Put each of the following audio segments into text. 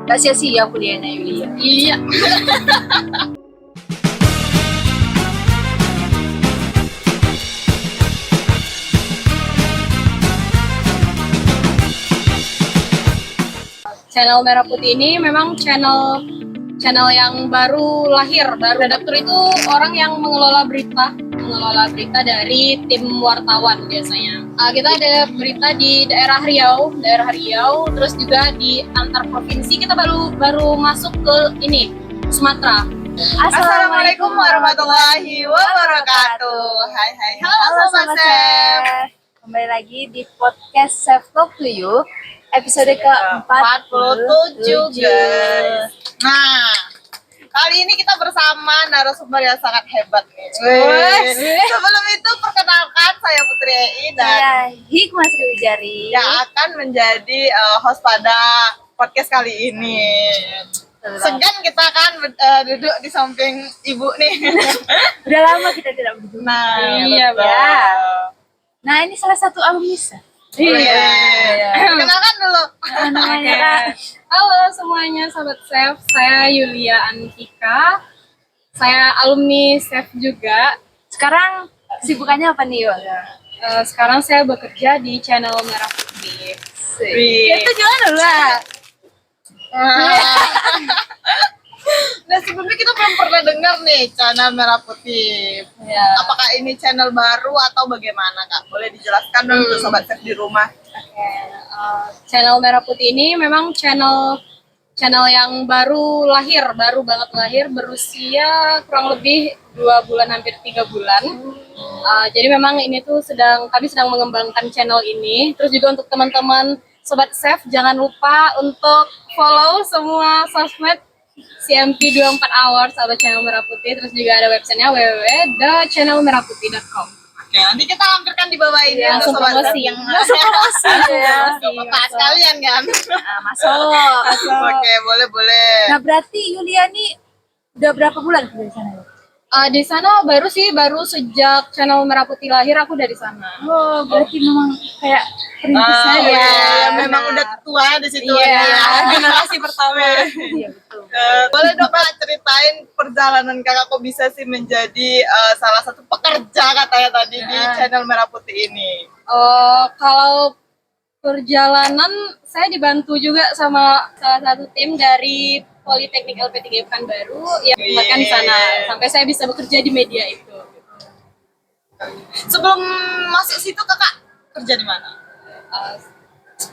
Gak sia-sia kuliahnya Yulia. Iya. Channel Merah Putih ini memang channel yang baru lahir. Redaktur itu orang yang mengelola berita dari tim wartawan biasanya. Kita ada berita di daerah Riau, terus juga di antar provinsi. Kita baru masuk ke ini Sumatera. Assalamualaikum warahmatullahi wabarakatuh. Hai, halo Sobat Chef. Kembali lagi di podcast Chef Talk to You, episode ke-47 guys. Nah, kali ini kita bersama narasumber yang sangat hebat nih. Sebelum itu perkenalkan, saya Putri Ei dan Saya Hikmah Sriwijari yang akan menjadi host pada podcast kali ini. Segan kita kan duduk di samping ibu nih. Udah lama kita tidak berjumpa. Nah, Iya, betul. ya. Nah, ini salah satu alumnis. Iya. Kenalkan dulu. Namanya Kak. Halo semuanya Sobat Chef, saya Yulia Antika. Saya alumni Chef juga. Sekarang kesibukannya apa nih, Yul? Sekarang saya bekerja di channel Merah Putih. Itu gimana dulu lah? Nah, sebelumnya kita belum pernah dengar nih channel Merah Putih. Ya. Apakah ini channel baru atau bagaimana, Kak? Boleh dijelaskan dong untuk Sobat Chef di rumah. Channel Merah Putih ini memang channel yang baru banget lahir, berusia kurang lebih 2 bulan, hampir 3 bulan. Jadi memang ini tuh kami sedang mengembangkan channel ini. Terus juga untuk teman-teman Sobat Chef, jangan lupa untuk follow semua sosmed CMP 24 Hours atau channel Merah Putih. Terus juga ada websitenya www.thechannelmerahputih.com. Oke, nanti kita lampirkan di bawah ini Ya, untuk langsung Sobat promosi. Chef yang Ya. Bapak sekalian kan. Masuk. Oke, boleh. Nah, berarti Yulia nih udah berapa bulan kerja di sana? Di sana baru sejak channel Merah Putih lahir aku dari sana. Oh, berarti memang kayak perintisnya ya. Memang udah tua di situ. Iya, Ya. generasi pertama. Iya, betul. Boleh dong Kak ceritain perjalanan Kakak kok bisa sih menjadi salah satu pekerja katanya tadi di channel Merah Putih ini. Kalau perjalanan saya dibantu juga sama salah satu tim dari Politeknik LP3 Pekanbaru yang ditempatkan di sana sampai saya bisa bekerja di media itu. Sebelum masuk situ Kakak kerja di mana?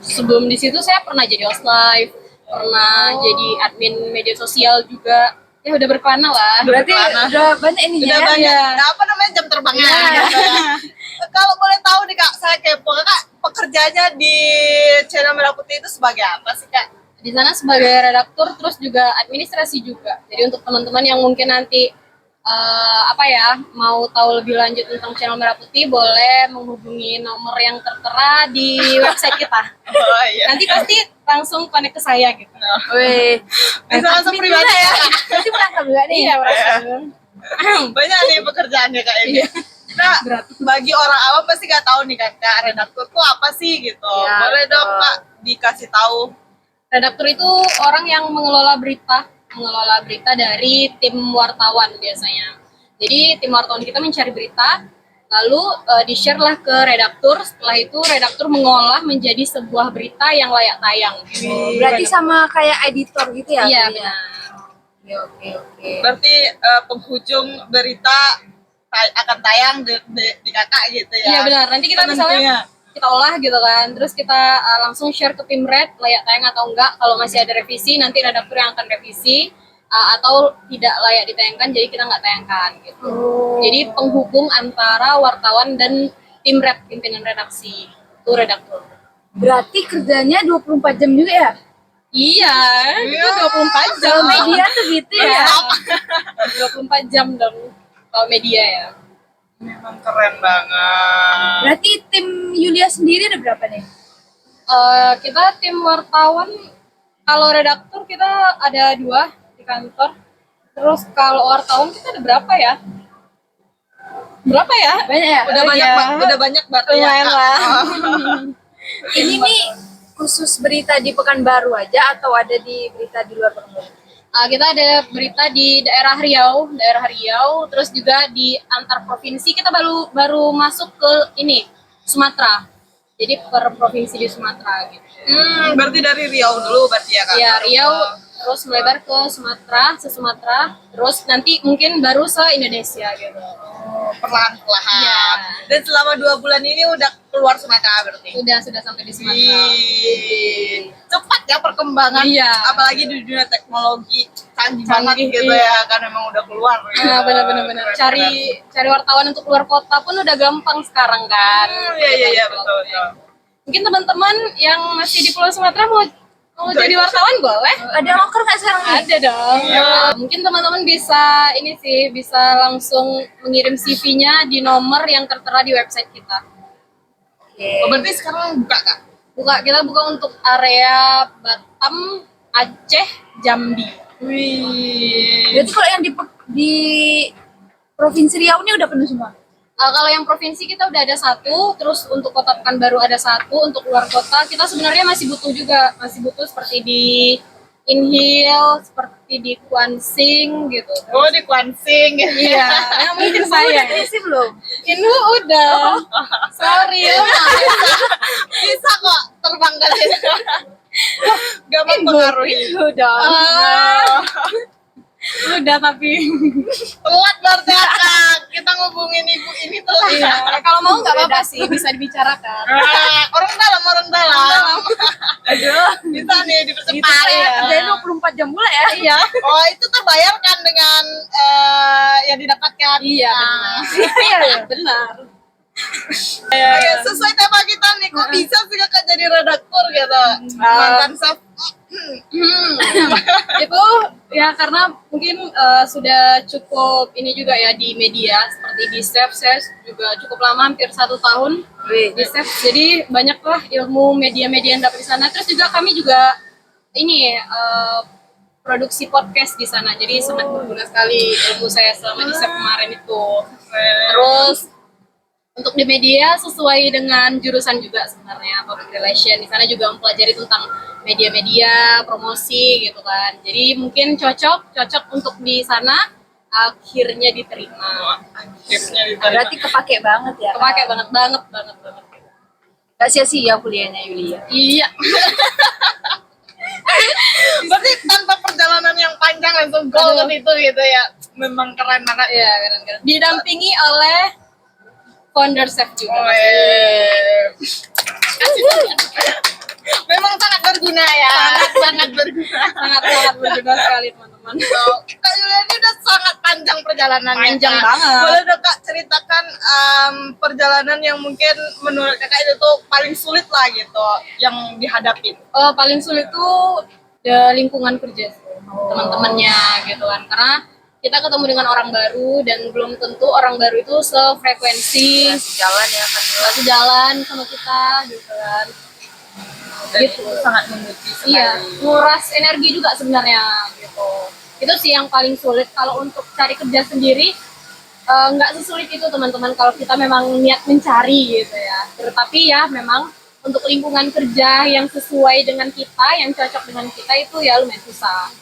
Sebelum di situ saya pernah jadi host live, pernah jadi admin media sosial juga. Ya udah berkelana lah. Berarti udah banyak ininya. Udah banyak. ya. Apa namanya jam terbangnya gitu ya. Kalau boleh tahu nih Kak, saya kepo Kakak pekerjaannya di channel Merah Putih itu sebagai apa sih Kak? Di sana sebagai redaktur, terus juga administrasi juga. Jadi untuk teman-teman yang mungkin nanti mau tahu lebih lanjut tentang channel Merah Putih, boleh menghubungi nomor yang tertera di website kita. Oh iya. Nanti pasti langsung connect ke saya gitu. Wih, Bisa langsung pribadi ya Kak. berarti merasa juga nih. Iya, merasa. Banyak nih pekerjaannya Kak ini. Iya. Nah, bagi orang awam pasti nggak tahu nih Kak, redaktur tuh apa sih gitu. Ya, Boleh dong betul. Kak dikasih tahu. Redaktur itu orang yang mengelola berita dari tim wartawan biasanya. Jadi tim wartawan kita mencari berita, lalu di-share lah ke redaktur. Setelah itu redaktur mengolah menjadi sebuah berita yang layak tayang. Berarti sama kayak editor gitu ya? Iya, Yulia? benar. Oke. Berarti penghujung berita akan tayang di Kakak gitu ya. Iya benar. Nanti kita misalnya kita olah gitu kan, terus kita langsung share ke tim red layak tayang atau enggak. Kalau masih ada revisi, nanti redaktur yang akan revisi, atau tidak layak ditayangkan, jadi kita nggak tayangkan gitu. Jadi penghubung antara wartawan dan tim red, pimpinan redaksi, itu redaktur. Berarti kerjanya 24 jam juga ya? Iya, itu 24 jam. Kalau media tuh gitu ya? 24 jam dong kalau media ya. Memang keren banget. Berarti tim Yulia sendiri ada berapa nih? Kita tim wartawan, kalau redaktur kita ada 2 di kantor. Terus kalau wartawan kita ada berapa ya? Banyak ya? Udah banyak berarti ya lumayan Kak. lah. Ini nih khusus berita di Pekanbaru aja atau ada di berita di luar Pekanbaru? Kita ada berita di daerah Riau, terus juga di antar provinsi. Kita baru masuk ke ini Sumatera. Jadi per provinsi di Sumatera gitu. Berarti dari Riau dulu berarti ya Kak? Iya, Riau terus melebar ke Sumatera, terus nanti mungkin baru se Indonesia gitu. Perlahan-lahan. Iya. Dan selama 2 bulan ini udah keluar Sumatera berarti? Sudah sampai di Sumatera. Cepat ya perkembangan, Iya. apalagi di dunia teknologi canggih banget Canggih, gitu iya. ya, kan memang udah keluar. Benar. Keren. Cari wartawan untuk keluar kota pun udah gampang sekarang kan. Iya, betul. Mungkin teman-teman yang masih di Pulau Sumatera mau jadi wartawan boleh. Ada loker nggak sekarang nih? Ada dong. Mungkin teman-teman bisa langsung mengirim CV-nya di nomor yang tertera di website kita. Oh, berarti sekarang buka Kak? Kita buka untuk area Batam, Aceh, Jambi. Wih. Berarti kalau yang di Provinsi Riau ini udah penuh semua? Kalau yang provinsi kita udah ada 1, terus untuk kota Pekanbaru ada 1, untuk luar kota kita sebenarnya masih butuh seperti di Inhil, seperti di Kuansing gitu. Oh, di Kuansing. Iya, mungkin saya. Udah diisi belum? Inhu udah. Sorry. Bisa kok terbang ke sini. Gak mempengaruhi. Udah. Udah tapi. Telat berarti ya Kak. Kita ngubungin ibu ini telat. Iya, kalau mau nggak apa-apa sih, bisa dibicarakan. Orang dalam. Aduh, bisa nih dipercepat. Kerjain 24 jam pula ya? Iya. Oh, itu terbayarkan dengan yang didapatkan. Iya, Iya. benar. Oke, sesuai tema kita nih, kok bisa sih Kakak jadi redaktur gitu? Mantan chef. Itu ya karena mungkin sudah cukup ini juga ya di media seperti di Chef, saya juga cukup lama, hampir 1 tahun di Chef, jadi banyaklah ilmu media-media yang dapat di sana. Terus juga kami juga ini produksi podcast di sana, jadi sangat berguna sekali ilmu saya selama di Chef kemarin itu. Terus untuk di media sesuai dengan jurusan juga sebenarnya, public relation. Di sana juga mempelajari tentang media-media, promosi gitu kan. Jadi mungkin cocok untuk di sana, akhirnya diterima. Berarti kepake banget ya? Kepake banget. Gak sia-sia kuliahnya Yulia? Iya. Berarti tanpa perjalanan yang panjang langsung goal ke situ gitu ya. Memang keren banget. Iya, keren. Didampingi oleh founder Chef juga. Memang sangat berguna ya. Sangat berguna. Sangat berguna sekali teman-teman. Kak Yulia ini udah sangat panjang perjalanannya. Panjang Kak. banget. Boleh dong Kak ceritakan perjalanan yang mungkin menurut Kakak itu tuh paling sulit lah gitu yang dihadapi. Paling sulit tuh lingkungan kerja sih, teman-temannya gitu kan, karena kita ketemu dengan orang baru dan belum tentu orang baru itu sefrekuensi, Jalan ya kan? sejalan sama kita gitu kan. Dan Gitu. itu sangat menguji sekali. Iya, nguras energi juga sebenarnya gitu. Itu sih yang paling sulit. Kalau untuk cari kerja sendiri nggak sesulit itu teman-teman, kalau kita memang niat mencari gitu ya. Tetapi ya memang untuk lingkungan kerja yang sesuai dengan kita, yang cocok dengan kita itu ya lumayan susah.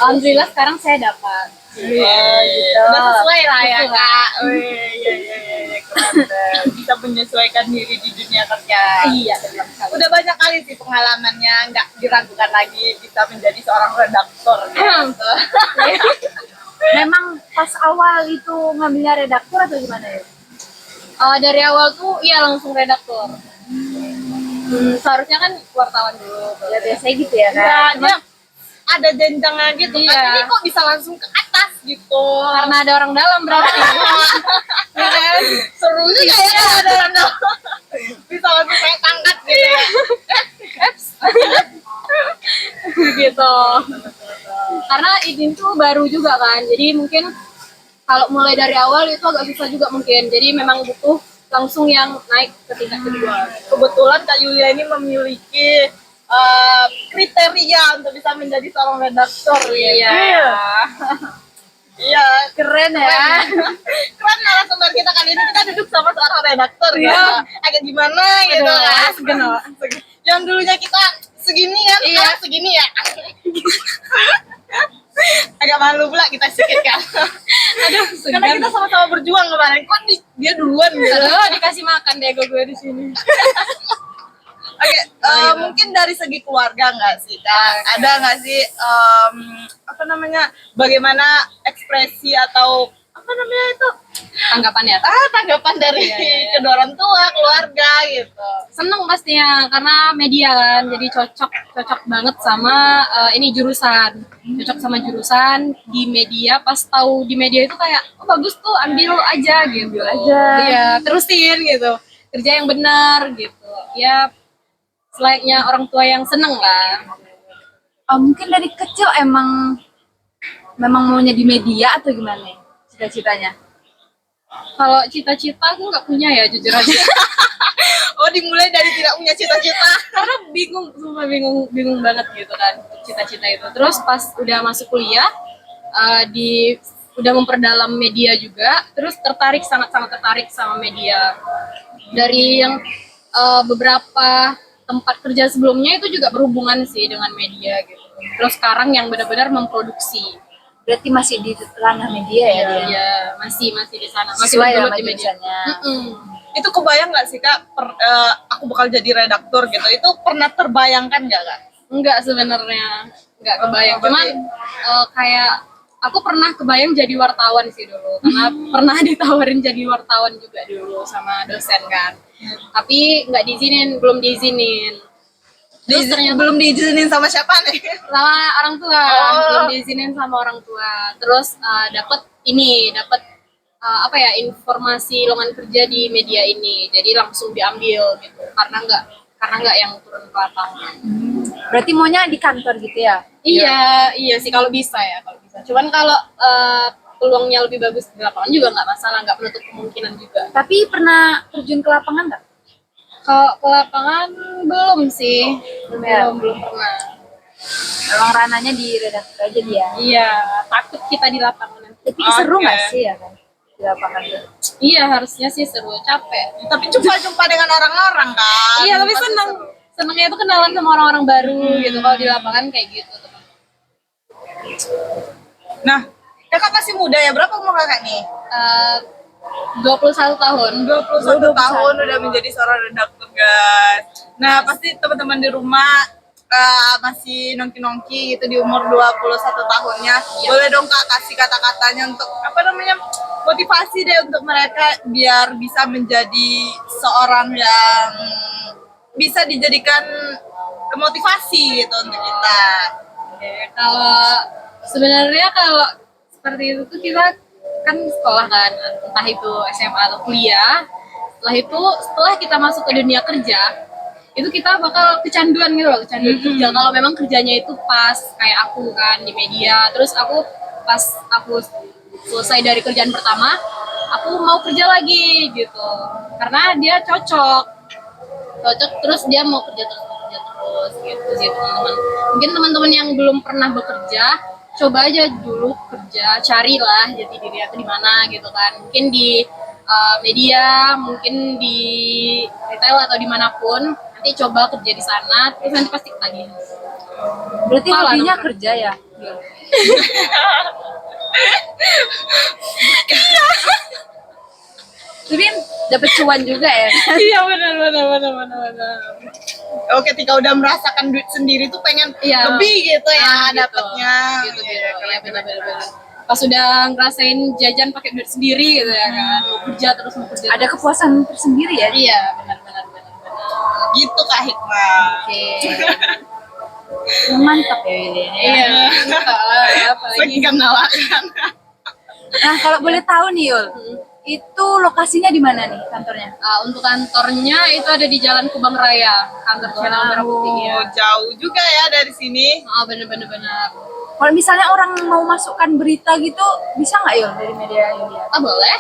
Alhamdulillah sekarang saya dapat. Gitu. Udah sesuai lah ya Betul. Kak. Iya, keren deh. Bisa menyesuaikan diri di dunia kerja. Iya, benar sekali. Udah banyak kali sih pengalamannya, nggak diragukan lagi bisa menjadi seorang redaktor gitu. Memang pas awal itu ngambilnya redaktur atau gimana ya? Dari awal tuh iya langsung redaktor. Seharusnya kan wartawan dulu. Ya biasanya gitu ya kan? Nah, dia ada jenjangnya gitu kan. Iya. Ini kok bisa langsung ke atas gitu. Karena ada orang dalam berarti. Ya kan? Seru juga ya ada orang dalam. Bisa langsung kayak tangkat gitu ya. Gitu. Karena ini tuh baru juga kan, jadi mungkin kalau mulai dari awal itu agak susah juga mungkin. Jadi memang butuh langsung yang naik ke tingkat kedua. Kebetulan Kak Yulia ini memiliki kriteria untuk bisa menjadi seorang redaktor. Iya. Iya, Keren ya. keren narasumber kita kali ini, kita duduk sama seorang redaktor ya. Agak gimana gitu kan. Segenap. yang dulunya kita segini kan, sekarang segini ya. Agak malu pula kita sedikit kan. Aduh, Karena kita sama-sama berjuang kemarin. Kok dia duluan gitu. Aduh, dikasih makan deh gue di sini. Oke, mungkin dari segi keluarga nggak sih, Kak? Ada nggak sih apa namanya? Bagaimana ekspresi atau apa namanya itu? Tanggapan ya? Tanggapan dari kedua orang tua, keluarga gitu. Seneng pastinya karena media kan, jadi cocok banget sama ini jurusan, cocok sama jurusan di media. Pas tahu di media itu kayak oh bagus tuh, ambil aja gitu, iya terusin gitu, kerja yang benar gitu ya, selayaknya orang tua yang seneng lah. Mungkin dari kecil memang maunya di media atau gimana nih cita-citanya? Kalau cita-cita aku nggak punya ya, jujur aja. Oh, dimulai dari tidak punya cita-cita. Karena bingung, sumpah bingung banget gitu kan cita-cita itu. Terus pas udah masuk kuliah, udah memperdalam media juga, terus sangat tertarik sama media. Dari yang beberapa tempat kerja sebelumnya itu juga berhubungan sih dengan media gitu. Terus sekarang yang benar-benar memproduksi. Berarti masih di ranah media ya dia? Iya, masih di sana, masih Sesuai bergelut sama di media. jurusannya. Itu kebayang nggak sih, Kak? Aku bakal jadi redaktur gitu. Itu pernah terbayangkan nggak, Kak? Enggak, sebenarnya nggak kebayang. Cuman kayak aku pernah kebayang jadi wartawan sih dulu, karena pernah ditawarin jadi wartawan juga dulu sama dosen kan. Tapi nggak belum diizinin. Terus ternyata Belum diizinin sama siapa nih? sama orang tua, Oh. belum diizinin sama orang tua. Terus dapat apa ya, informasi lowongan kerja di media ini, jadi langsung diambil gitu, karena nggak yang turun ke lapangan. Berarti maunya di kantor gitu ya? Iya sih kalau bisa ya, kalau bisa. Cuman kalau peluangnya lebih bagus di lapangan juga nggak masalah, nggak menutup kemungkinan juga. Tapi pernah terjun ke lapangan nggak? Kalau ke lapangan belum sih, Ya. belum pernah. Memang ranahnya di redaktur aja dia. Iya, takut kita di lapangan nanti. Tapi seru Oke. nggak sih ya kan di lapangan itu? Iya, harusnya sih seru, capek. Tapi jumpa dengan orang-orang kan. Iya, tapi Pasti seneng. seru. Senengnya itu kenalan sama orang-orang baru gitu. Kalau di lapangan kayak gitu, teman. Nah, Kakak masih muda ya? Berapa umur Kakak nih? 21 tahun. 21 tahun udah menjadi seorang redaktur, guys. Nah, pasti teman-teman di rumah masih nongki-nongki gitu di umur 21 tahunnya. Boleh dong Kak kasih kata-katanya untuk apa namanya? Motivasi deh untuk mereka biar bisa menjadi seorang yang bisa dijadikan motivasi gitu untuk kita. Oke, sebenarnya kalau seperti itu tuh kita kan sekolah kan, entah itu SMA atau kuliah. Setelah kita masuk ke dunia kerja, itu kita bakal kecanduan gitu loh, kerja. Kalau memang kerjanya itu pas kayak aku kan di media, terus pas aku selesai dari kerjaan pertama, aku mau kerja lagi gitu, karena dia cocok terus dia mau kerja terus gitu sih teman-teman. Mungkin teman-teman yang belum pernah bekerja, coba aja dulu kerja, carilah jati diri aku di mana gitu kan. Mungkin di media, mungkin di retail atau dimanapun, nanti coba kerja di sana, terus nanti pasti ketagihan. Berarti Malah hobinya dong. kerja ya? Tapi dapat cuan juga ya? Iya benar. Oh, ketika udah merasakan duit sendiri tuh pengen Iya. lebih gitu ya Nah, gitu. dapatnya. Gitu. Iya benar. Pas sudah ngerasain jajan pakai duit sendiri gitu ya kan, mau kerja. Ada kepuasan tersendiri ya? Iya benar. Gitu Kak Hikmah. Oke. Mantap ya ini. Iya. Apalagi Lagi kenalakan. Nah kalau boleh tahu nih Yul, itu lokasinya di mana nih kantornya? untuk kantornya itu ada di Jalan Kubang Raya, kantor Channel Merah Putih ya. Oh, jauh juga ya dari sini. Oh benar. Kalau misalnya orang mau masukkan berita gitu, bisa nggak Yul dari media Yul ya? Boleh.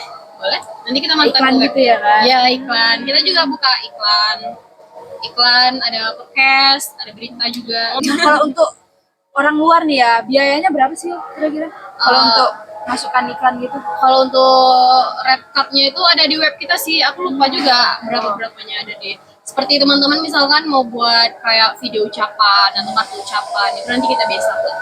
Nanti kita mantap Iklan gitu ya kan? Iya iklan. Kita juga buka iklan, ada podcast, ada berita juga. Nah kalau untuk orang luar nih ya, biayanya berapa sih Yul kira-kira? Kalau untuk masukkan iklan gitu? Kalau untuk red card-nya itu ada di web kita sih, aku lupa juga berapanya, ada di seperti teman-teman misalkan mau buat kayak video ucapan atau kartu ucapan itu nanti kita bisa buat.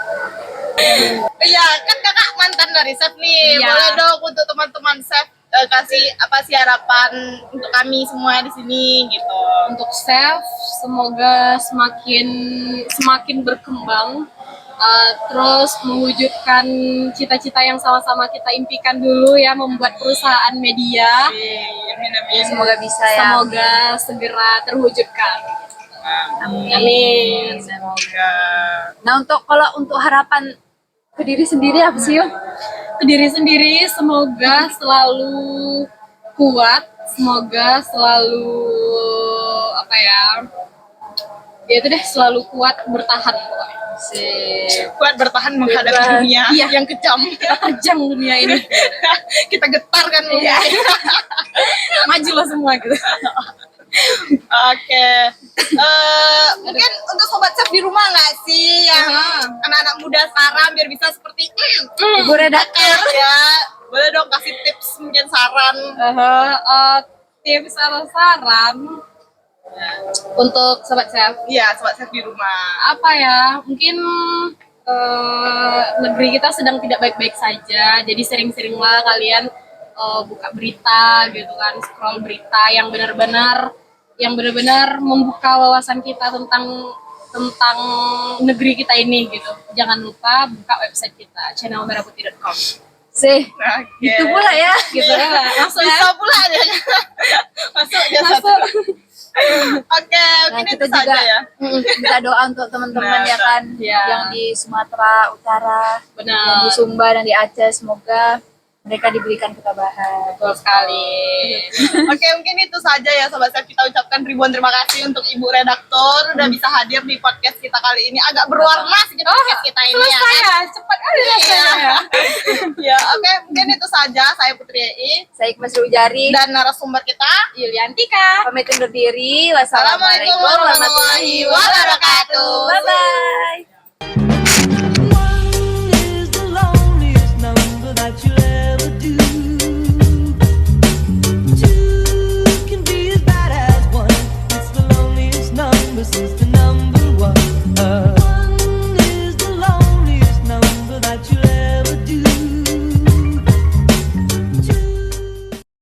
Iya, kan kakak mantan dari chef nih. Iya. Boleh dong untuk teman-teman chef kasih apa sih harapan untuk kami semua di sini gitu. Untuk chef semoga semakin berkembang, terus mewujudkan cita-cita yang sama-sama kita impikan dulu ya, membuat perusahaan media. Amin, amin. Semoga bisa ya. Semoga segera terwujudkan. Amin. Amin. Semoga. Nah, untuk harapan ke diri sendiri apa sih, Yung? Ke diri sendiri semoga selalu kuat, semoga selalu apa ya? Ya itu deh, selalu kuat bertahan pokoknya. Kuat bertahan menghadapi Kuat. dunia Iya. yang kejam. Kejam dunia ini. Kita getar kan Iya. Majulah semua gitu. Oke. Mungkin untuk sobat chef di rumah nggak sih yang anak-anak muda sekarang biar bisa seperti Ibu redaktur. ya, boleh dong kasih tips mungkin saran. Tips atau saran untuk sobat chef Iya, sobat chef di rumah. apa ya, mungkin negeri kita sedang tidak baik-baik saja, jadi sering-seringlah kalian buka berita gitu kan, scroll berita yang benar-benar membuka wawasan kita tentang negeri kita ini gitu. Jangan lupa buka website kita channelmerahputih.com Oke. Itu pula ya. gitu ya. Langsung Bisa ya. pula aja. Masuk ya Masuk. satu. Oke, Nah, mungkin kita itu saja juga ya. minta doa untuk teman-teman Nah, ya kan, iya. yang di Sumatera Utara, Benar. yang di Sumba dan di Aceh, semoga mereka diberikan ketabahan. Betul sekali. Oke, mungkin itu saja ya sobat chef, kita ucapkan ribuan terima kasih untuk Ibu Redaktur udah bisa hadir di podcast kita kali ini. Agak berwarna sedikit podcast kita ini ya. Selesai Kan? ya, cepat kali Iya. ya. Ya, oke, mungkin itu saja. Saya Putri Ei Saya Ikhlas Ujari, dan narasumber kita. Yuliantika. pamit undur diri. Assalamualaikum warahmatullahi wabarakatuh. Bye-bye.